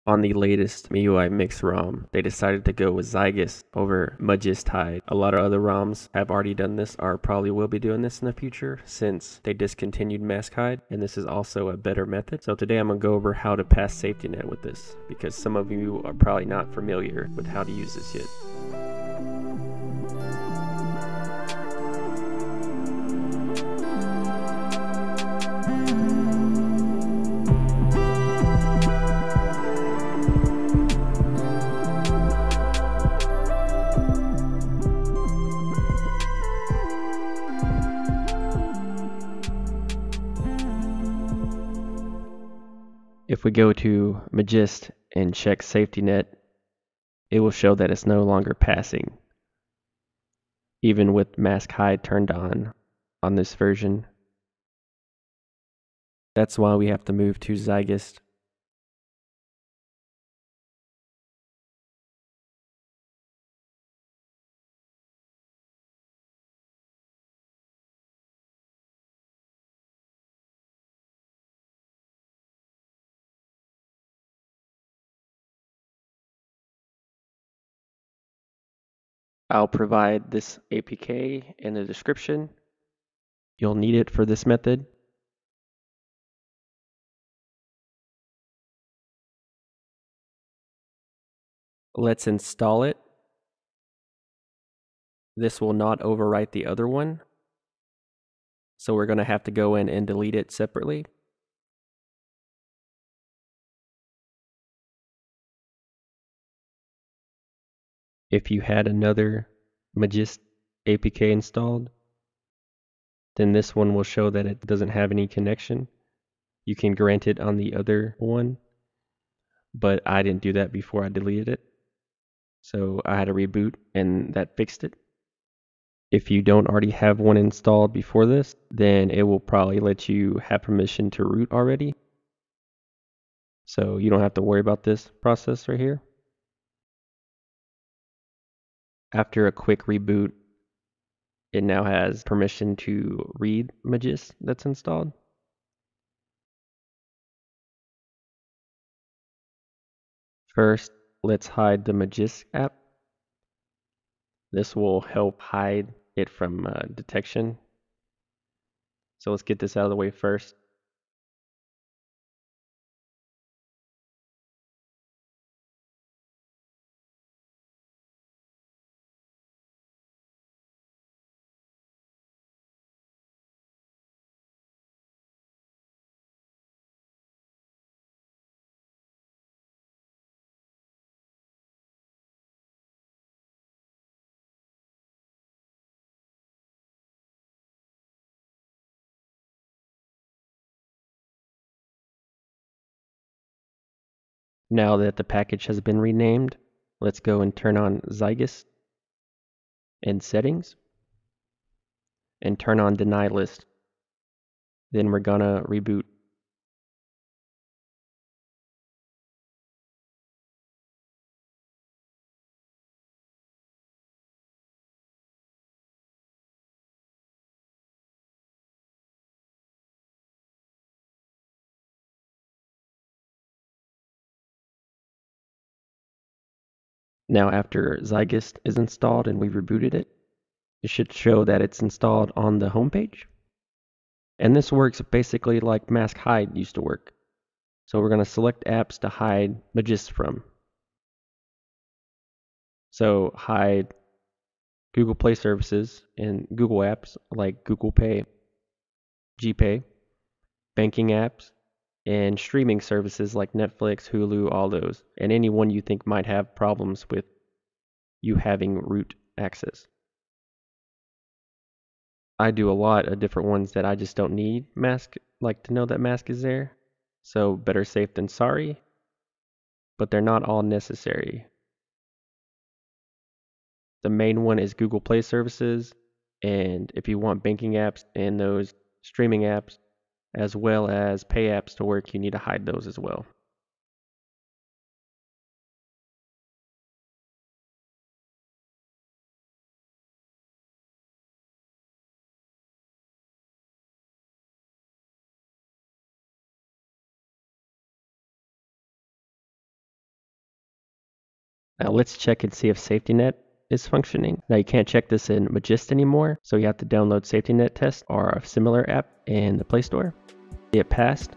On the latest MIUIMiX ROM, they decided to go with Zygisk over Magisk. A lot of other ROMs have already done this, or probably will be doing this in the future, since they discontinued mask hide, and this is also a better method. So today I'm going to go over how to pass Safetynet with this, because some of you are probably not familiar with how to use this yet. If we go to Magisk and check Safetynet, it will show that it's no longer passing, even with mask hide turned on this version. That's why we have to move to Zygisk. I'll provide this APK in the description. You'll need it for this method. Let's install it. This will not overwrite the other one, so we're going to have to go in and delete it separately. If you had another Magisk APK installed, then this one will show that it doesn't have any connection. You can grant it on the other one, but I didn't do that before I deleted it. So I had to reboot and that fixed it. If you don't already have one installed before this, then it will probably let you have permission to root already. So you don't have to worry about this process right here. After a quick reboot, it now has permission to read Magisk that's installed. First, let's hide the Magisk app. This will help hide it from detection. So let's get this out of the way first. Now that the package has been renamed, let's go and turn on Zygisk in settings and turn on deny list. Then we're gonna reboot. Now after Zygisk is installed and we've rebooted it, it should show that it's installed on the home page. And this works basically like mask hide used to work. So we're going to select apps to hide Magisk from. So hide Google Play services and Google apps like Google Pay, GPay, banking apps, and streaming services like Netflix, Hulu, all those, and anyone you think might have problems with you having root access. I do a lot of different ones that I just don't need mask, like to know that mask is there. So better safe than sorry, but they're not all necessary. The main one is Google Play services, and if you want banking apps and those streaming apps, as well as pay apps to work, you need to hide those as well. Now let's check and see if Safetynet is functioning. Now you can't check this in Magisk anymore, so you have to download Safetynet Test or a similar app in the Play Store. It passed.